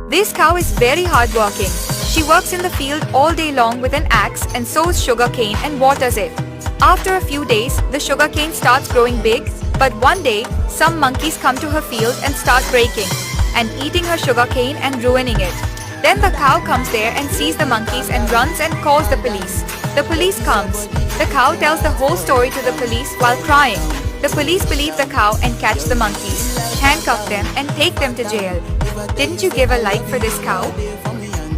This cow is very hardworking. She works in the field all day long with an axe and sows sugarcane and waters it. After a few days, the sugarcane starts growing big, but one day, some monkeys come to her field and start breaking and eating her sugarcane and ruining it. Then the cow comes there and sees the monkeys and runs and calls the police. The police comes. The cow tells the whole story to the police while crying. The police believe the cow and catch the monkeys, handcuff them and take them to jail. Didn't you give a like for this cow?